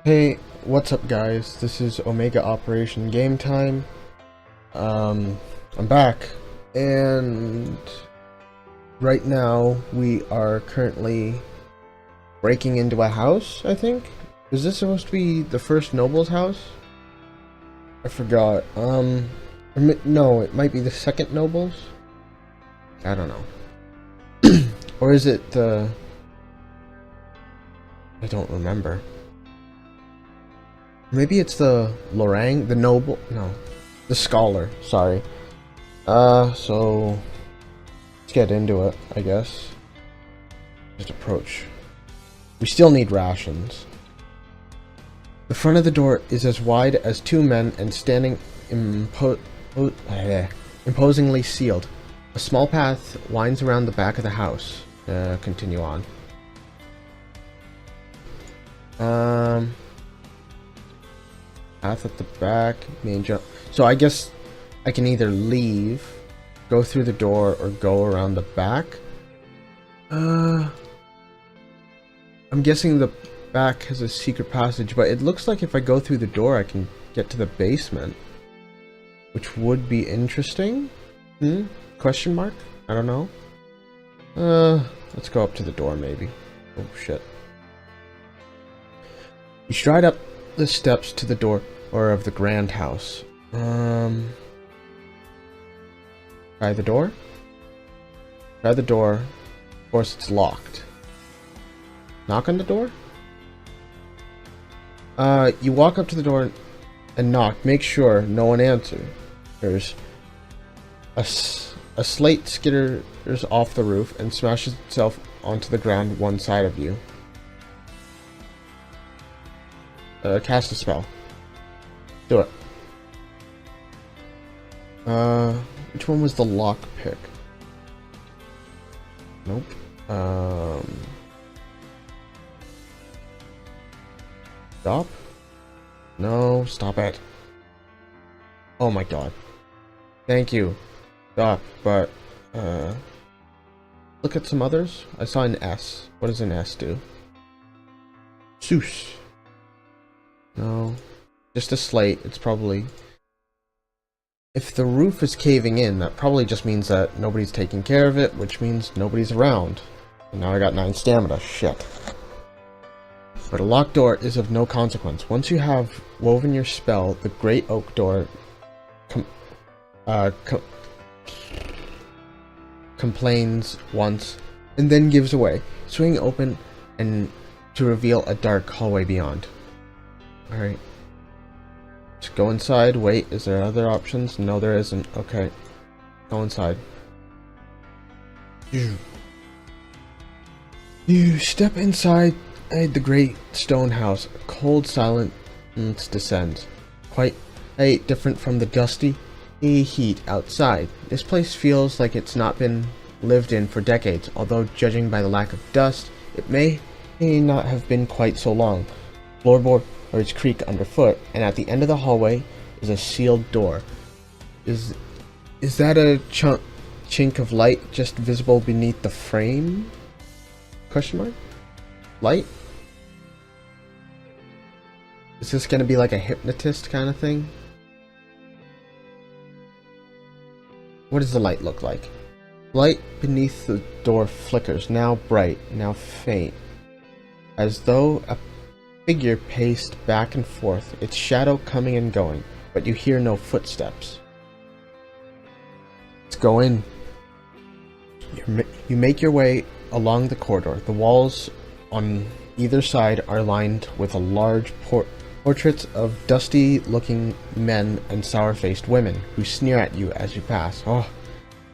Hey, what's up guys? This is Omega Operation Game Time. I'm back, and right now we are currently breaking into a house, I think. Is this supposed to be the first noble's house? I forgot. No, it might be the second noble's? I don't know. Or is it the... I don't remember. Maybe it's the Lorang, the noble, no, the scholar, sorry. So, let's get into it, I guess. Just approach. We still need rations. The front of the door is as wide as two men and standing imposingly sealed. A small path winds around the back of the house. Continue on. Path at the back, main jump. So I guess I can either leave, go through the door, or go around the back. I'm guessing the back has a secret passage, but it looks like if I go through the door I can get to the basement, which would be interesting. Question mark? I don't know. Let's go up to the door maybe. Oh shit. You stride up the steps to the door of the grand house. Try the door? Try the door. Of course it's locked. Knock on the door? You walk up to the door and knock. Make sure no one answers. There's a slate skitters off the roof and smashes itself onto the ground one side of you. Cast a spell. Do it. Which one was the lock pick? Nope. Stop? No, stop it. Oh my god. Thank you. Stop, but, look at some others. I saw an S. What does an S do? Seuss. No. Just a slate. It's probably... If the roof is caving in, that probably just means that nobody's taking care of it, which means nobody's around. And now I got 9 stamina. Shit. But a locked door is of no consequence. Once you have woven your spell, the great oak door complains once, and then gives away, swinging open and to reveal a dark hallway beyond. Alright. Just go inside. Wait, is there other options? No, there isn't. Okay. Go inside. You step inside the great stone house. A cold silence descends. Quite different from the dusty heat outside. This place feels like it's not been lived in for decades, although judging by the lack of dust, it may not have been quite so long. Floorboards creak underfoot, and at the end of the hallway is a sealed door. Is that a chink of light just visible beneath the frame? Question mark? Light? Is this gonna be like a hypnotist kind of thing? What does the light look like? Light beneath the door flickers, now bright, now faint, as though a figure paced back and forth, its shadow coming and going, but you hear no footsteps. Let's go in. You make your way along the corridor. The walls on either side are lined with a large portraits of dusty-looking men and sour-faced women who sneer at you as you pass. Oh,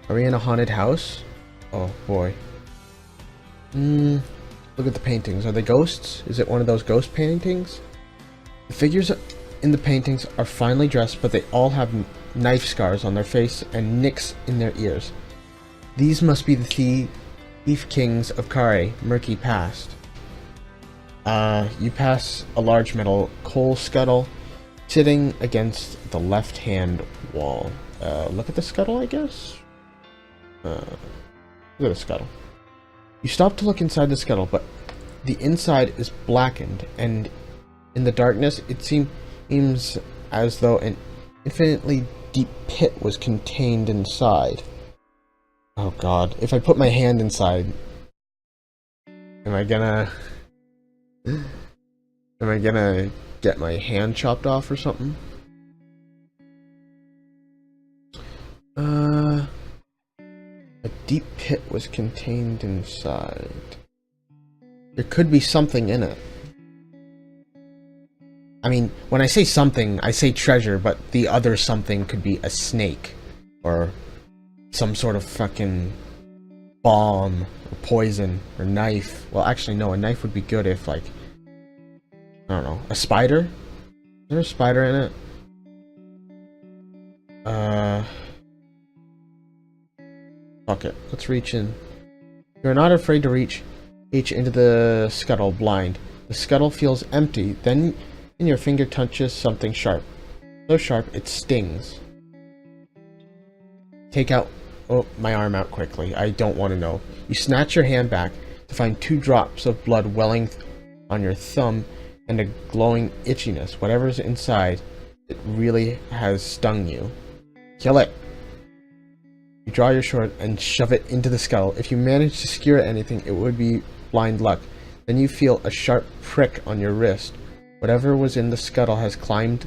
are we in a haunted house? Oh boy. Look at the paintings. Are they ghosts? Is it one of those ghost paintings? The figures in the paintings are finely dressed, but they all have knife scars on their face and nicks in their ears. These must be the thief kings of Kare, murky past. You pass a large metal coal scuttle sitting against the left-hand wall. Look at the scuttle, I guess? Look at the scuttle. You stop to look inside the scuttle, but the inside is blackened, and In the darkness, it seems as though an infinitely deep pit was contained inside. Oh god, if I put my hand inside, am I gonna get my hand chopped off or something? A deep pit was contained inside. There could be something in it. I mean, when I say something, I say treasure, but the other something could be a snake. Or some sort of fucking bomb, or poison, or knife. Well, actually, no, a knife would be good if, like, I don't know, a spider? Is there a spider in it? Fuck it. Let's reach in. You're not afraid to reach into the scuttle blind. The scuttle feels empty, then your finger touches something sharp. So sharp, it stings. Take out my arm out quickly. I don't want to know. You snatch your hand back to find 2 drops of blood welling on your thumb and a glowing itchiness. Whatever's inside, it really has stung you. Kill it. You draw your sword and shove it into the skull. If you manage to skewer anything, it would be blind luck. Then you feel a sharp prick on your wrist. Whatever was in the scuttle has climbed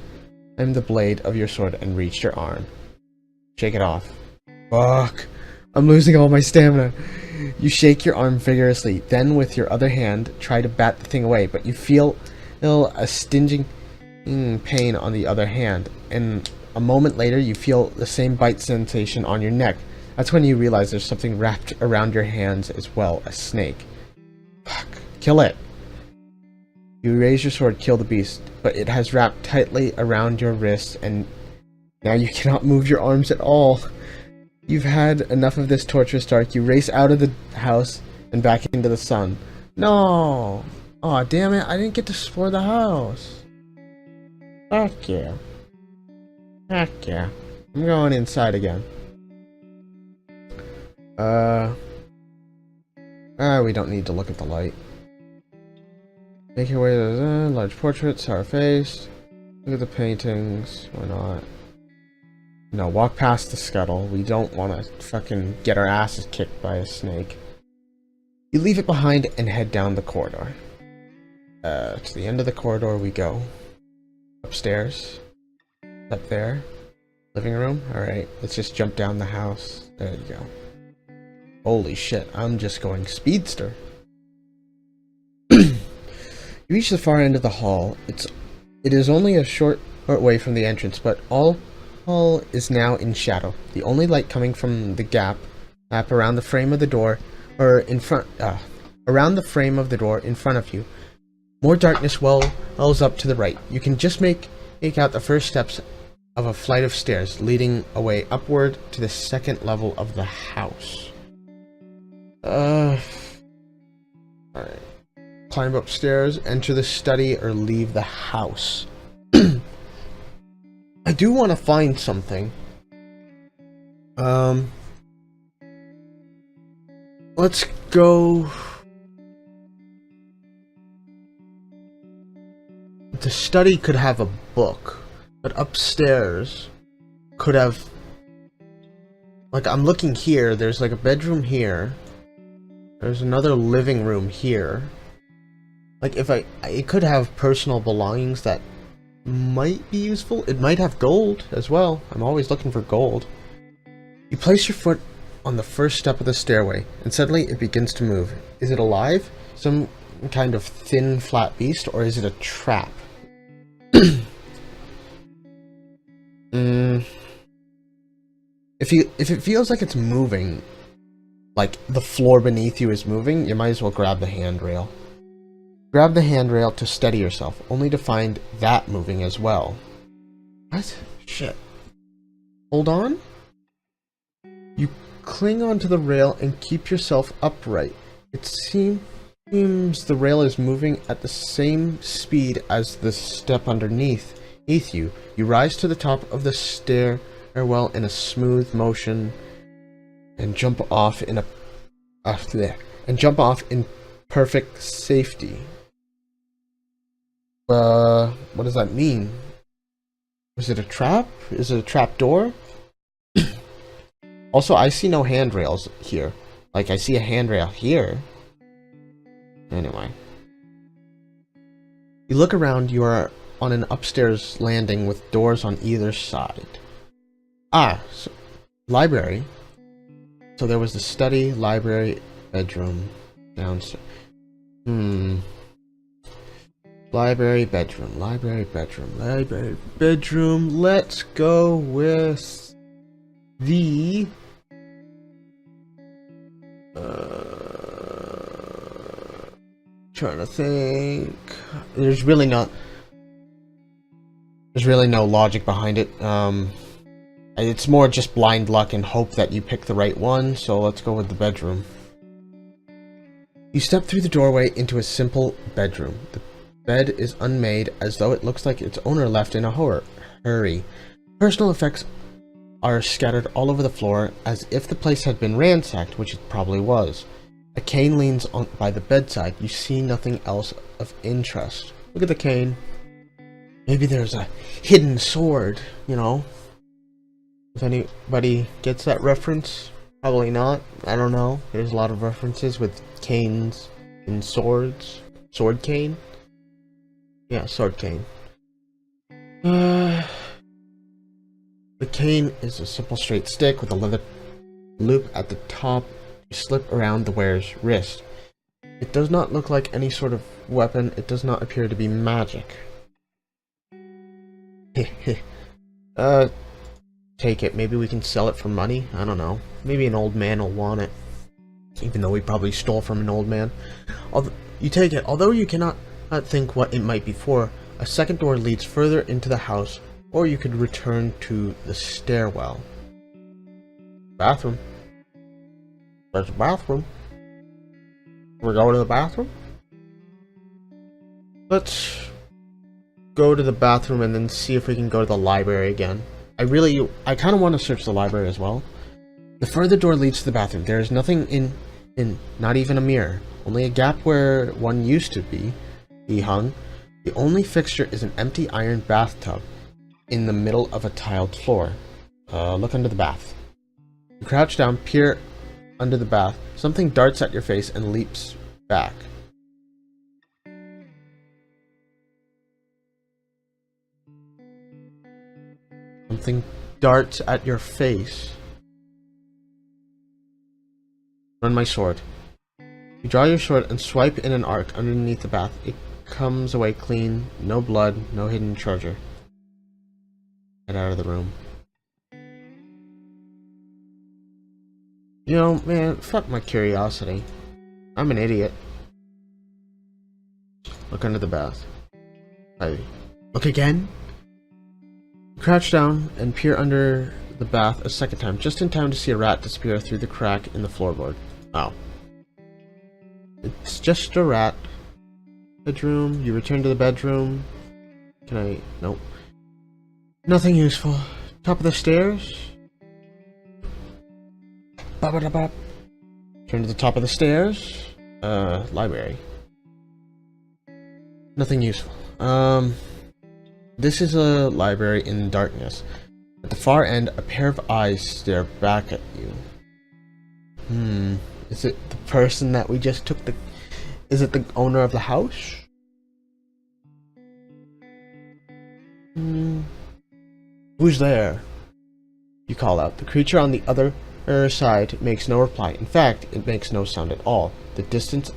the blade of your sword and reached your arm. Shake it off. Fuck. I'm losing all my stamina. You shake your arm vigorously. Then with your other hand, try to bat the thing away. But you feel a stinging pain on the other hand. And a moment later, you feel the same bite sensation on your neck. That's when you realize there's something wrapped around your hands as well. A snake. Fuck. Kill it. You raise your sword, kill the beast, but it has wrapped tightly around your wrists, and now you cannot move your arms at all. You've had enough of this torturous dark. You race out of the house and back into the sun. No! Aw, damn it, I didn't get to explore the house. Fuck yeah. Fuck yeah. I'm going inside again. We don't need to look at the light. Make your way to the large portrait, sour face. Look at the paintings. Why not? No, walk past the scuttle. We don't want to fucking get our asses kicked by a snake. You leave it behind and head down the corridor. To the end of the corridor we go. Upstairs. Up there. Living room. Alright, let's just jump down the house. There you go. Holy shit, I'm just going speedster. You reach the far end of the hall. It is only a short way from the entrance, but all is now in shadow. The only light coming from the gap around the frame of the door, or in front, around the frame of the door in front of you. More darkness wells up to the right. You can just make out the first steps of a flight of stairs leading away upward to the second level of the house. Alright. Climb upstairs, enter the study, or leave the house. I do want to find something. Let's go. The study could have a book, but upstairs could have, like, I'm looking here, there's like a bedroom here. There's another living room here. Like, it could have personal belongings that might be useful. It might have gold as well. I'm always looking for gold. You place your foot on the first step of the stairway, and suddenly it begins to move. Is it alive? Some kind of thin, flat beast, or is it a trap? If it feels like it's moving, like the floor beneath you is moving, you might as well grab the handrail. Grab the handrail to steady yourself, only to find that moving as well. What? Shit. Hold on? You cling onto the rail and keep yourself upright. It seems the rail is moving at the same speed as the step underneath you. You rise to the top of the stairwell in a smooth motion and jump off in perfect safety. What does that mean? Is it a trap? Is it a trap door? Also, I see no handrails here. Like, I see a handrail here. Anyway. You look around, you are on an upstairs landing with doors on either side. So, library. So there was the study, library, bedroom, downstairs. Library, bedroom, library, bedroom, library, bedroom. Let's go with the... trying to think. There's really no logic behind it. It's more just blind luck and hope that you pick the right one, so let's go with the bedroom. You step through the doorway into a simple bedroom. The bed is unmade, as though it looks like its owner left in a hurry. Personal effects are scattered all over the floor, as if the place had been ransacked, which it probably was. A cane leans on by the bedside. You see nothing else of interest. Look at the cane. Maybe there's a hidden sword, you know? If anybody gets that reference, probably not. I don't know. There's a lot of references with canes and swords. Sword cane? Yeah, sword cane. The cane is a simple straight stick with a leather loop at the top to slip around the wearer's wrist. It does not look like any sort of weapon. It does not appear to be magic. Take it. Maybe we can sell it for money? I don't know. Maybe an old man will want it. Even though we probably stole from an old man. You take it. Although you cannot think what it might be for, a second door leads further into the house, or you could return to the stairwell. Bathroom. There's a bathroom. We're going to the bathroom? Let's go to the bathroom and then see if we can go to the library again. I kind of want to search the library as well. The further door leads to the bathroom. There is nothing in, not even a mirror. Only a gap where one used to be hung. The only fixture is an empty iron bathtub in the middle of a tiled floor. Look under the bath. You crouch down, peer under the bath. Something darts at your face and leaps back. Something darts at your face. Run my sword. You draw your sword and swipe in an arc underneath the bath. It comes away clean. No blood, no hidden treasure. Get out of the room. You know, man, fuck my curiosity. I'm an idiot. Look under the bath. Look again? Crouch down and peer under the bath a second time, just in time to see a rat disappear through the crack in the floorboard. Oh. It's just a rat. Bedroom. You return to the bedroom. Can I? Nope. Nothing useful. Top of the stairs. Ba-ba-da-ba. Turn to the top of the stairs. Library. Nothing useful. This is a library in darkness. At the far end, a pair of eyes stare back at you. Is it the person that we just took the... Is it the owner of the house? Who's there? You call out. The creature on the other side makes no reply. In fact, it makes no sound at all. The distant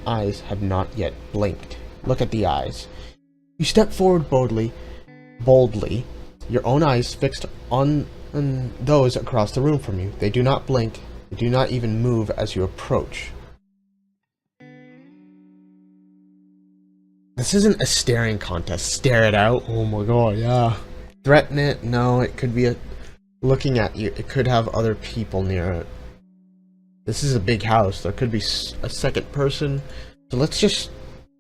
eyes have not yet blinked. Look at the eyes. You step forward boldly, your own eyes fixed on those across the room from you. They do not blink. They do not even move as you approach. This isn't a staring contest. Stare it out. Oh my god, yeah. Threaten it? No, it could be looking at you. It could have other people near it. This is a big house. There could be a second person. So let's just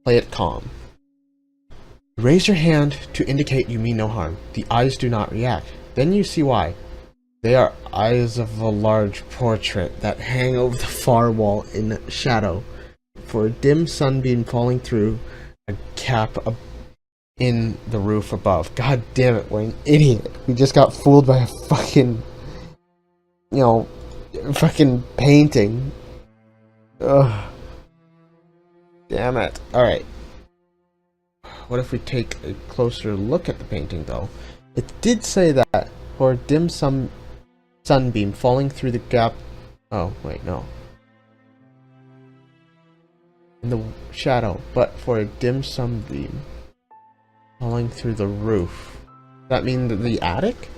play it calm. Raise your hand to indicate you mean no harm. The eyes do not react. Then you see why. They are eyes of a large portrait that hang over the far wall in shadow. For a dim sunbeam falling through, a gap in the roof above. God damn it, we're an idiot. We just got fooled by a fucking, you know, fucking painting. Ugh. Damn it. Alright. What if we take a closer look at the painting, though? It did say that for a dim sunbeam falling through the gap. Oh, wait, no. In the shadow, but for a dim sunbeam falling through the roof. Does that mean the attic?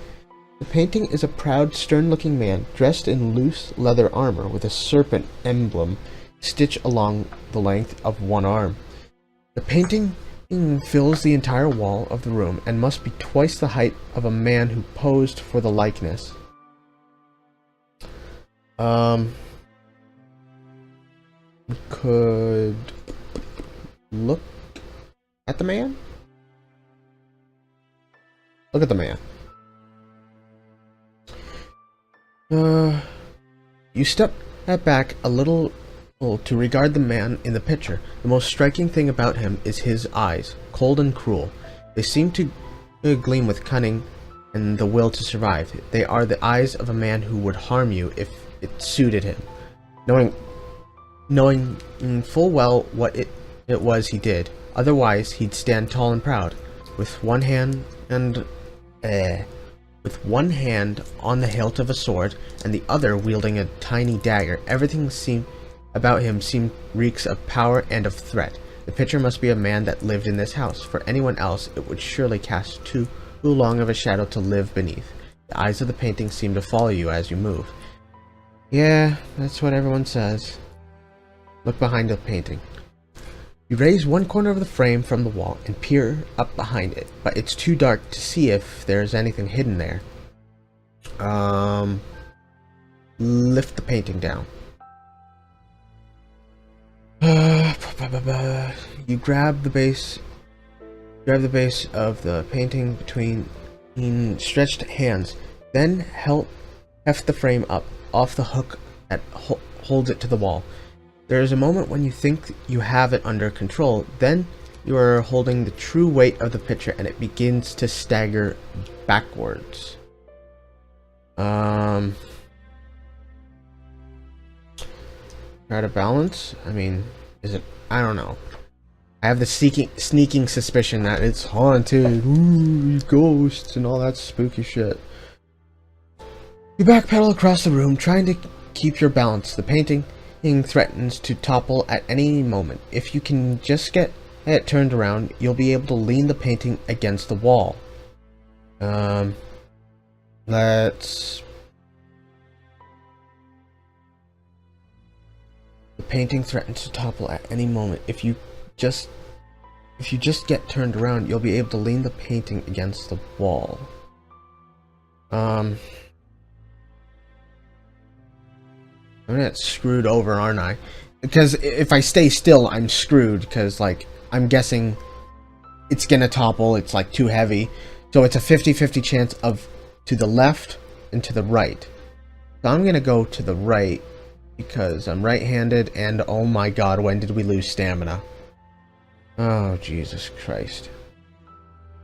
The painting is a proud, stern-looking man dressed in loose leather armor with a serpent emblem stitched along the length of one arm. The painting fills the entire wall of the room and must be twice the height of a man who posed for the likeness. We could look at the man? Look at the man. You step back a little to regard the man in the picture. The most striking thing about him is his eyes, cold and cruel. They seem to gleam with cunning and the will to survive. They are the eyes of a man who would harm you if it suited him. Knowing full well what it was he did. Otherwise, he'd stand tall and proud, with one hand on the hilt of a sword, and the other wielding a tiny dagger. Everything about him reeks of power and of threat. The picture must be a man that lived in this house. For anyone else, it would surely cast too long of a shadow to live beneath. The eyes of the painting seem to follow you as you move. Yeah, that's what everyone says. Look behind the painting. You raise one corner of the frame from the wall and peer up behind it, but it's too dark to see if there's anything hidden there. Lift the painting down. You grab the base of the painting between stretched hands, then heft the frame up off the hook that holds it to the wall. There is a moment when you think you have it under control, then you are holding the true weight of the picture and it begins to stagger backwards. Try to balance? I mean, is it? I don't know. I have the sneaking suspicion that it's haunted, ooh, ghosts, and all that spooky shit. You backpedal across the room, trying to keep your balance. The painting threatens to topple at any moment. If you can just get it turned around, you'll be able to lean the painting against the wall. Let's... The painting threatens to topple at any moment. If you just get turned around, you'll be able to lean the painting against the wall. I'm gonna get screwed over, aren't I? Because if I stay still, I'm screwed, because, like, I'm guessing it's gonna topple, it's, like, too heavy. So it's a 50-50 chance of to the left and to the right. So I'm gonna go to the right, because I'm right-handed, and oh my god, when did we lose stamina? Oh, Jesus Christ.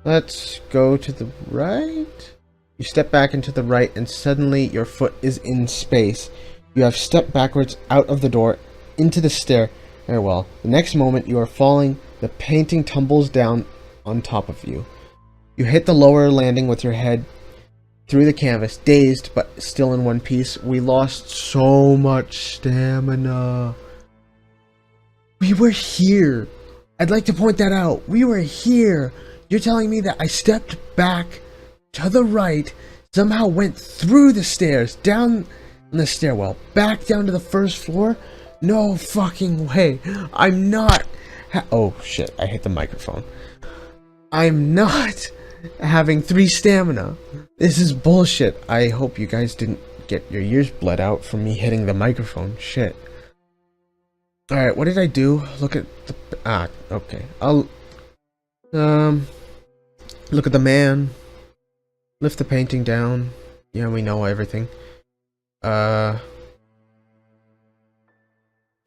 Let's go to the right. You step back into the right, and suddenly your foot is in space. You have stepped backwards out of the door into the stairwell. The next moment you are falling, the painting tumbles down on top of you. You hit the lower landing with your head through the canvas, dazed but still in one piece. We lost so much stamina. We were here. I'd like to point that out. We were here. You're telling me that I stepped back to the right, somehow went through the stairs, down the stairwell, back down to the first floor? No fucking way. I'm not... oh shit, I hit the microphone. I'm not having 3 stamina. This is bullshit. I hope you guys didn't get your ears bled out from me hitting the microphone. Shit. Alright, what did I do? Look at the... okay. I'll... look at the man. Lift the painting down. Yeah, we know everything. And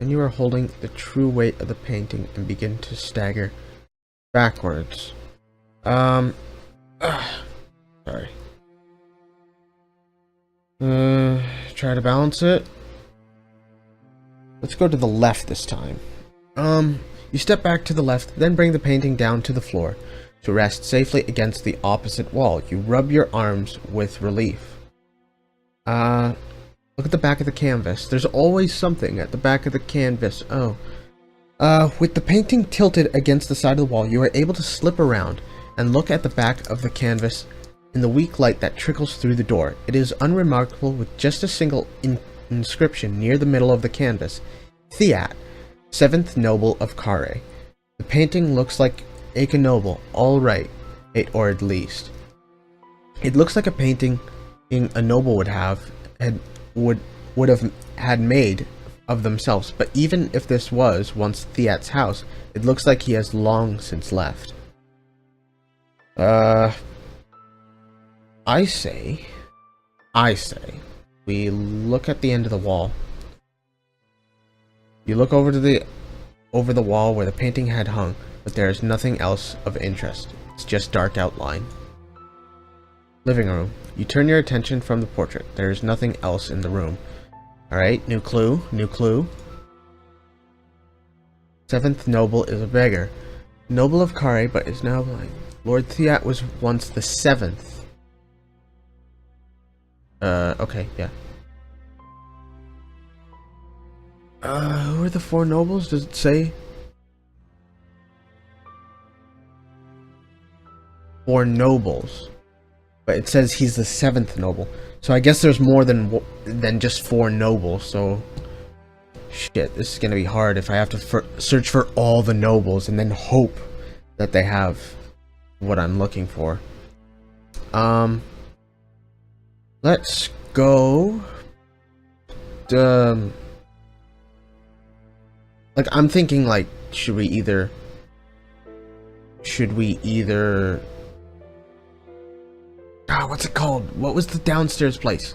you are holding the true weight of the painting and begin to stagger backwards. Sorry. Try to balance it. Let's go to the left this time. You step back to the left, then bring the painting down to the floor to rest safely against the opposite wall. You rub your arms with relief. Look at the back of the canvas. There's always something at the back of the canvas. Oh. With the painting tilted against the side of the wall, you are able to slip around and look at the back of the canvas in the weak light that trickles through the door. It is unremarkable, with just a single inscription near the middle of the canvas. Theat, 7th Noble of Kare. The painting looks like a noble, alright, or at least. It looks like a painting a noble would have had made of themselves, but even if this was once Theat's house, it looks like he has long since left. I say, we look at the end of the wall. You look over the wall where the painting had hung, but there is nothing else of interest. It's just dark outline. Living room. You turn your attention from the portrait. There is nothing else in the room. Alright, new clue. 7th Noble is a beggar. Noble of Kare, but is now blind. Lord Theat was once the 7th. Okay, yeah. Who are the 4 nobles? Does it say? 4 nobles. But it says he's the 7th noble. So I guess there's more than just 4 nobles, so... Shit, this is gonna be hard if I have to search for all the nobles and then hope that they have what I'm looking for. Let's go... like, I'm thinking, like, should we either... what's it called? What was the downstairs place?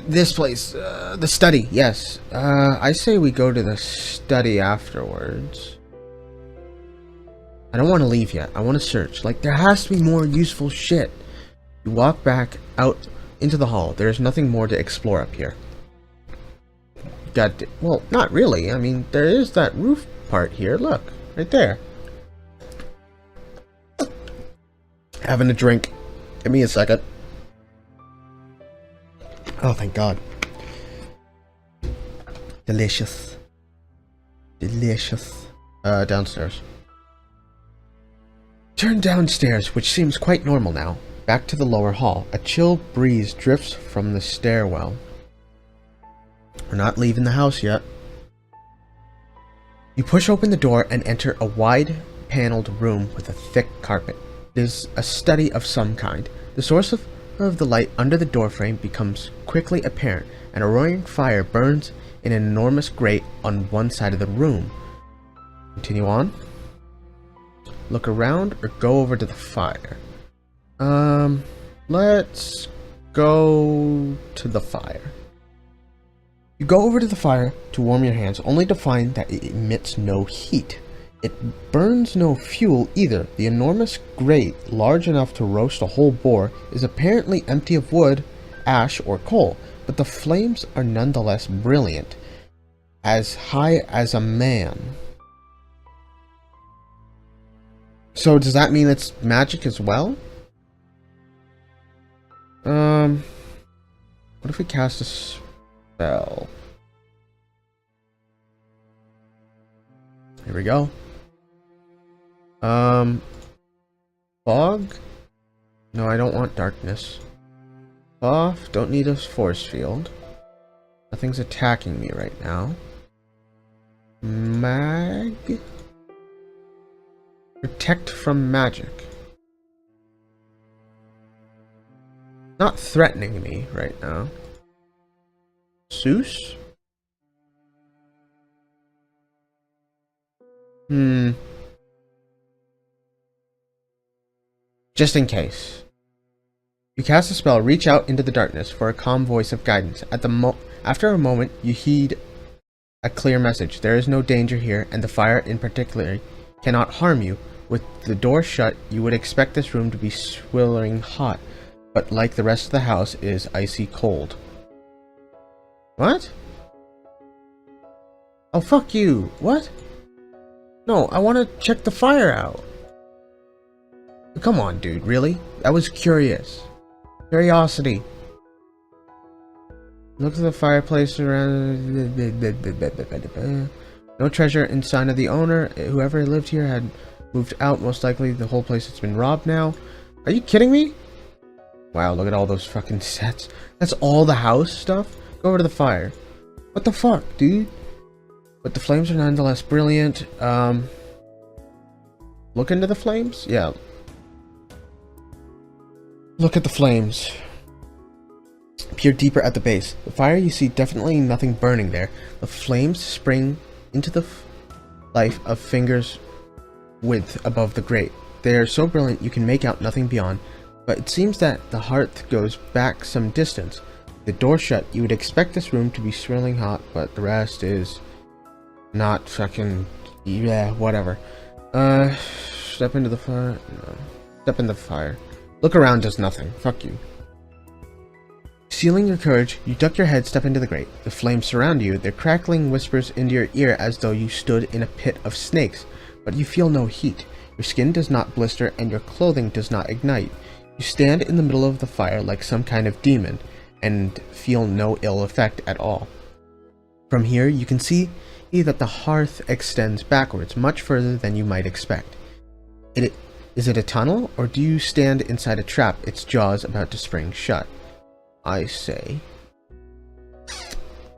This place. The study, yes. I say we go to the study afterwards. I don't want to leave yet. I want to search. Like, there has to be more useful shit. You walk back out into the hall. There's nothing more to explore up here. Well, not really. I mean, there is that roof part here. Look, right there. Having a drink. Give me a second. Oh, thank God. Delicious. Downstairs. Turn downstairs, which seems quite normal now. Back to the lower hall. A chill breeze drifts from the stairwell. We're not leaving the house yet. You push open the door and enter a wide paneled room with a thick carpet. It is a study of some kind. The source of the light under the doorframe becomes quickly apparent, and a roaring fire burns in an enormous grate on one side of the room. Continue on. Look around or go over to the fire. Let's go to the fire. You go over to the fire to warm your hands, only to find that it emits no heat. It burns no fuel either. The enormous grate, large enough to roast a whole boar, is apparently empty of wood, ash, or coal, but the flames are nonetheless brilliant, as high as a man. So does that mean it's magic as well? What if we cast a spell? Here we go. Fog? No, I don't want darkness. Off, don't need a force field. Nothing's attacking me right now. Mag? Protect from magic. Not threatening me right now. Seuss? Just in case. You cast a spell, reach out into the darkness for a calm voice of guidance. After a moment, you heed a clear message. There is no danger here, and the fire in particular cannot harm you. With the door shut, you would expect this room to be sweltering hot, but like the rest of the house, it is icy cold. What? Oh, fuck you. What? No, I want to check the fire out. Come on, dude, really? I was curious. Curiosity. Look at the fireplace around. No treasure in sign of the owner. Whoever lived here had moved out. Most likely the whole place has been robbed now. Are you kidding me? Wow, look at all those fucking sets. That's all the house stuff? Go over to the fire. What the fuck, dude? But the flames are nonetheless brilliant. Look into the flames? Yeah. Look at the flames. Peer deeper at the base. The fire, you see definitely nothing burning there. The flames spring into the life of fingers width above the grate. They are so brilliant you can make out nothing beyond, but it seems that the hearth goes back some distance. The door shut, you would expect this room to be swirling hot, but the rest is not fucking... yeah, whatever. Step into the fire. No. Step in the fire. Look around does nothing. Fuck you. Sealing your courage, you duck your head, step into the grate. The flames surround you, their crackling whispers into your ear as though you stood in a pit of snakes, but you feel no heat. Your skin does not blister and your clothing does not ignite. You stand in the middle of the fire like some kind of demon, and feel no ill effect at all. From here, you can see that the hearth extends backwards, much further than you might expect. Is it a tunnel, or do you stand inside a trap, its jaws about to spring shut? I say,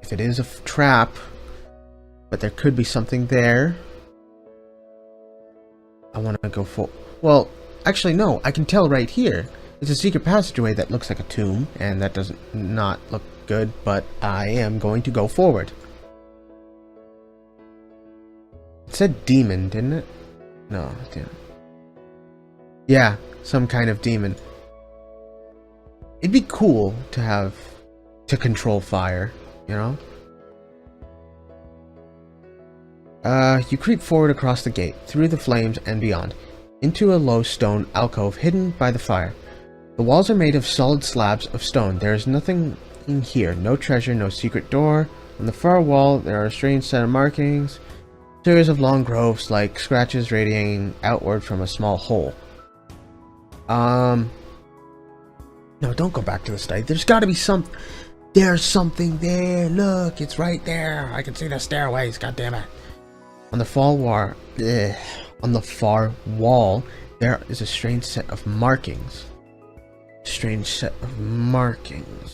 if it is a trap, but there could be something there, I want to go for... well, actually no, I can tell right here. It's a secret passageway that looks like a tomb, and that doesn't not look good, but I am going to go forward. It said demon, didn't it? No, damn it. Yeah, some kind of demon. It'd be cool to have to control fire, you know? You creep forward across the gate, through the flames and beyond, into a low stone alcove hidden by the fire. The walls are made of solid slabs of stone. There is nothing in here, no treasure, no secret door. On the far wall, there are a strange set of markings, series of long grooves like scratches radiating outward from a small hole. No, don't go back to the study. There's got to be there's something there. Look, it's right there. I can see the stairways. God damn it. On the far wall, there is a strange set of markings.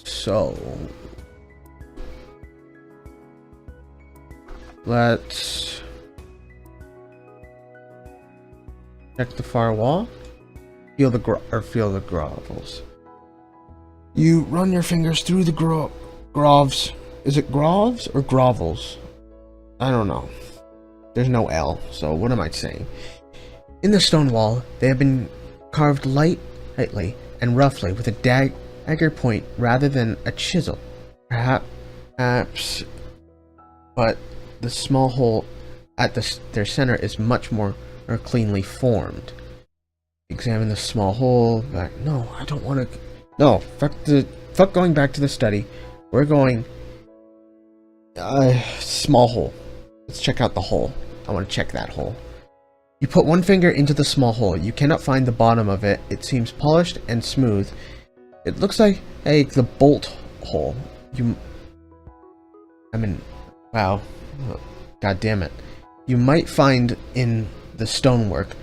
So let's check the far wall. Feel the grovels. You run your fingers through the groves. Is it groves or grovels? I don't know. There's no L, so what am I saying? In the stone wall, they have been carved lightly and roughly with a dagger point rather than a chisel. Perhaps, but the small hole at their center is much more cleanly formed. Examine the small hole. Back. No, I don't want to. No, fuck going back to the study. We're going. Small hole. Let's check out the hole. I want to check that hole. You put one finger into the small hole. You cannot find the bottom of it. It seems polished and smooth. It looks like the bolt hole. Wow. God damn it. You might find in the stonework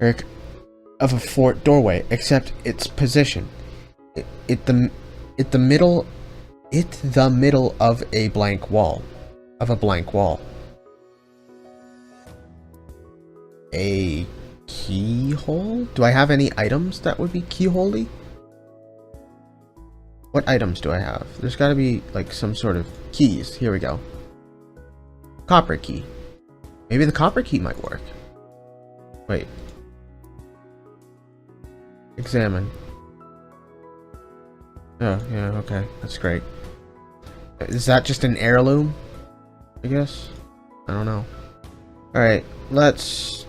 of a fort doorway, except its position. The middle of a blank wall. A keyhole? Do I have any items that would be keyholey? What items do I have? There's got to be like some sort of keys. Here we go. Copper key. Maybe the copper key might work. Wait. Examine. Oh, yeah, okay. That's great. Is that just an heirloom? I guess. I don't know. Alright, let's...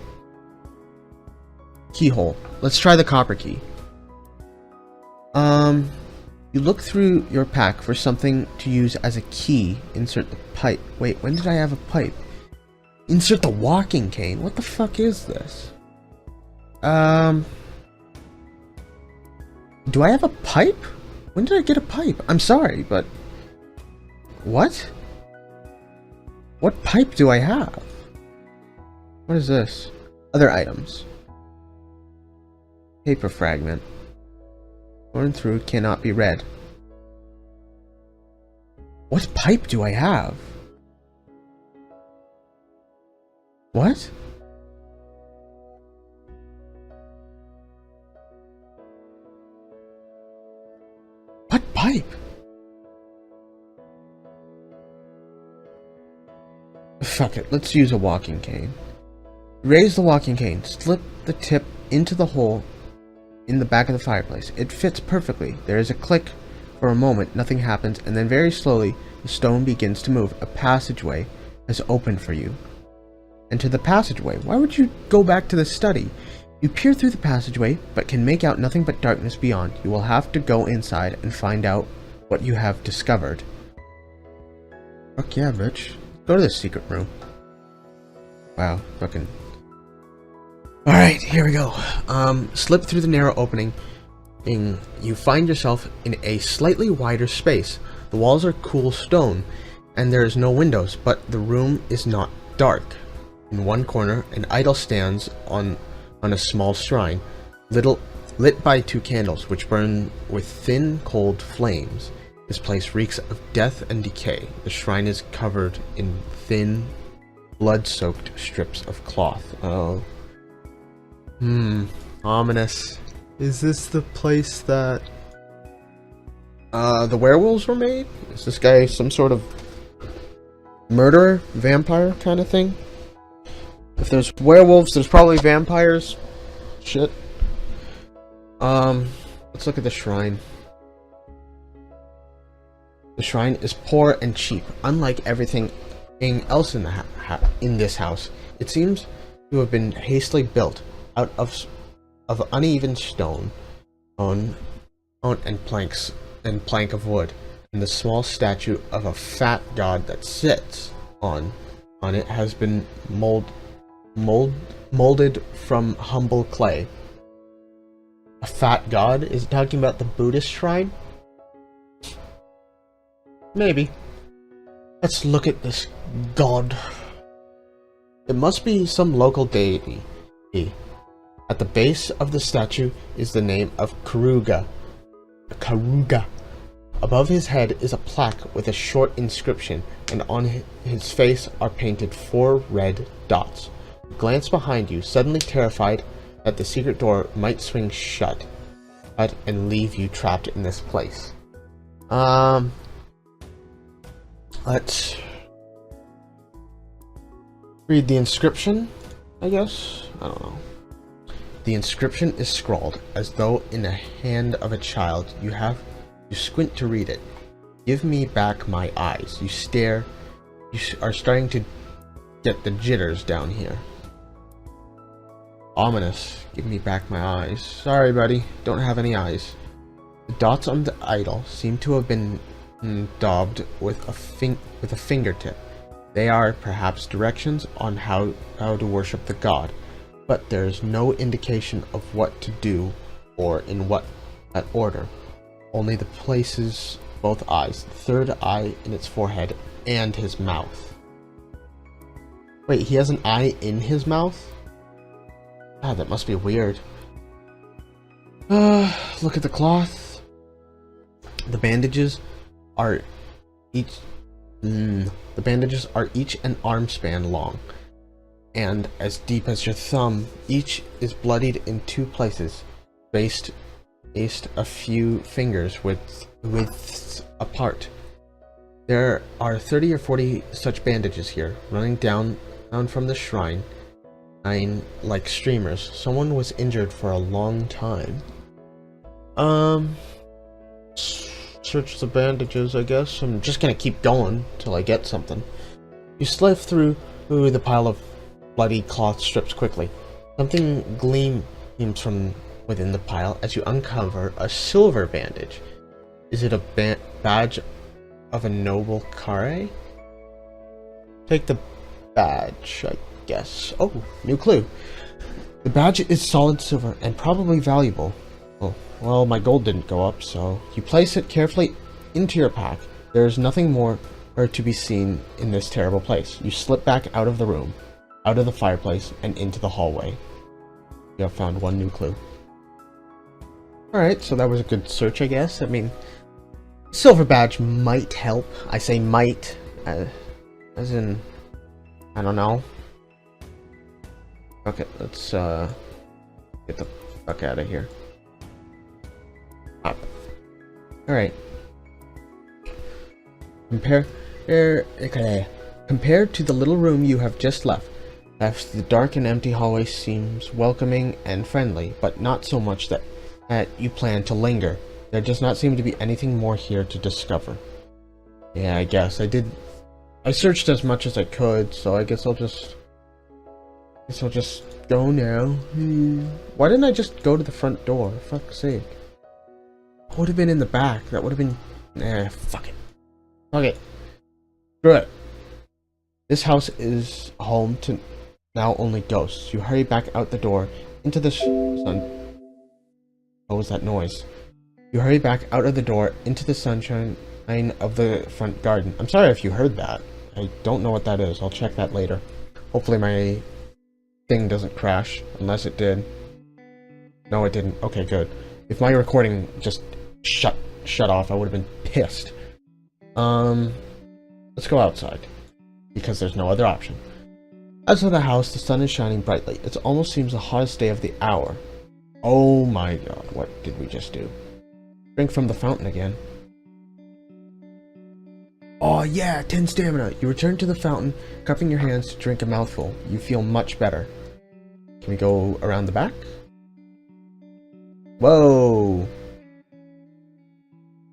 Keyhole. Let's try the copper key. You look through your pack for something to use as a key. Insert the pipe. Wait, when did I have a pipe? Insert the walking cane. What the fuck is this? Do I have a pipe? When did I get a pipe? I'm sorry, but... What? What pipe do I have? What is this? Other items. Paper fragment. Torn through, cannot be read. What pipe do I have? What? What pipe? Fuck it, let's use a walking cane. Raise the walking cane, slip the tip into the hole in the back of the fireplace. It fits perfectly. There is a click for a moment, nothing happens, and then very slowly the stone begins to move. A passageway has opened for you. Enter the passageway. Why would you go back to the study? You peer through the passageway, but can make out nothing but darkness beyond. You will have to go inside and find out what you have discovered. Fuck yeah, bitch. Go to the secret room. Wow, fucking... Alright, here we go. Slip through the narrow opening, and you find yourself in a slightly wider space. The walls are cool stone, and there is no windows, but the room is not dark. In one corner, an idol stands on a small shrine, lit by 2 candles, which burn with thin, cold flames. This place reeks of death and decay. The shrine is covered in thin, blood-soaked strips of cloth. Oh. Ominous. Is this the place that the werewolves were made? Is this guy some sort of murderer, vampire kind of thing? If there's werewolves, there's probably vampires. Shit. Let's look at the shrine. The shrine is poor and cheap, unlike everything else in this house. It seems to have been hastily built out of uneven stone, and plank of wood, and the small statue of a fat god that sits on it has been molded from humble clay. A fat god? Is it talking about the Buddhist shrine? Maybe. Let's look at this god. It must be some local deity. At the base of the statue is the name of Karuga. Above his head is a plaque with a short inscription, and on his face are painted 4 red dots. Glance behind you, suddenly terrified that the secret door might swing shut and leave you trapped in this place. Let's read the inscription, I guess? I don't know. The inscription is scrawled, as though in the hand of a child. You squint to read it. Give me back my eyes. You stare. You are starting to get the jitters down here. Ominous. Give me back my eyes. Sorry, buddy. Don't have any eyes. The dots on the idol seem to have been daubed with a fingertip. They are perhaps directions on how to worship the god, but there is no indication of what to do or in what order. Only the places, both eyes, the third eye in its forehead, and his mouth. Wait, he has an eye in his mouth? Ah, that must be weird. Look at the cloth. The bandages are each an arm span long, and as deep as your thumb. Each is bloodied in 2 places, spaced a few fingers widths apart. There are 30 or 40 such bandages here, running down from the shrine, like streamers. Someone was injured for a long time. Search the bandages, I guess. I'm just gonna keep going till I get something. You slip through the pile of bloody cloth strips quickly. Something gleams from within the pile as you uncover a silver bandage. Is it a badge of a noble Kare? Take the badge, I guess. Oh, new clue. The badge is solid silver and probably valuable. Oh, well, my gold didn't go up, so you place it carefully into your pack. There is nothing more to be seen in this terrible place. You slip back out of the room, out of the fireplace, and into the hallway. You have found one new clue. Alright, so that was a good search, I guess. I mean, silver badge might help. I say might, as in, I don't know. Okay, let's get the fuck out of here. Alright. Compared to the little room you have just left, the dark and empty hallway seems welcoming and friendly, but not so much that you plan to linger. There does not seem to be anything more here to discover. Yeah, I guess I searched as much as I could, so I guess I'll just go now. Why didn't I just go to the front door? For fuck's sake. I would have been in the back. That would have been... fuck it. Okay. Screw it. This house is home to now only ghosts. You hurry back out the door into the sun. What was that noise? You hurry back out of the door into the sunshine of the front garden. I'm sorry if you heard that. I don't know what that is. I'll check that later. Hopefully my thing doesn't crash, unless it did. No, it didn't. Okay, good. If my recording just shut off, I would have been pissed. Let's go outside, because there's no other option. Outside the house, the sun is shining brightly. It almost seems the hottest day of the hour. Oh my god, what did we just do? Drink from the fountain again. Oh yeah, 10 stamina. You return to the fountain, cupping your hands to drink a mouthful. You feel much better. Can we go around the back? Whoa!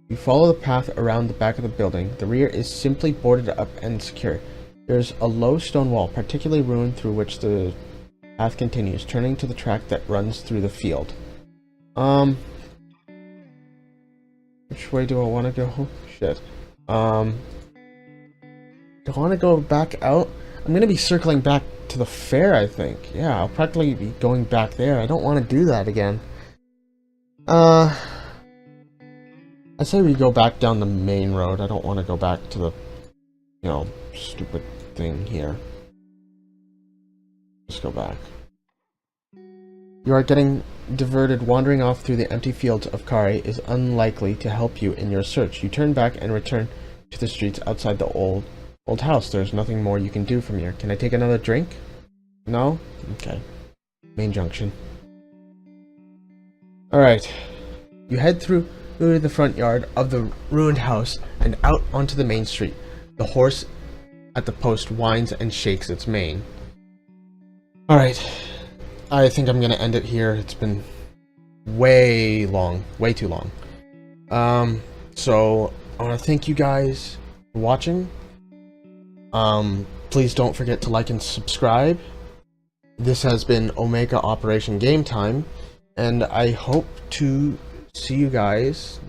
You follow the path around the back of the building. The rear is simply boarded up and secure. There's a low stone wall, particularly ruined, through which the path continues, turning to the track that runs through the field. Which way do I want to go? Shit. Do I want to go back out? I'm going to be circling back to the fair, I think. Yeah, I'll practically be going back there. I don't want to do that again. I say we go back down the main road. I don't want to go back to the, stupid thing here. Just go back. You are getting diverted. Wandering off through the empty fields of Kare is unlikely to help you in your search. You turn back and return to the streets outside the old house. There's nothing more you can do from here. Can I take another drink? No? Okay. Main junction. Alright. You head through the front yard of the ruined house and out onto the main street. The horse at the post whines and shakes its mane. Alright. I think I'm gonna end it here. It's been way too long. So I want to thank you guys for watching. Please don't forget to like and subscribe. This has been Omega Operation Game Time, and I hope to see you guys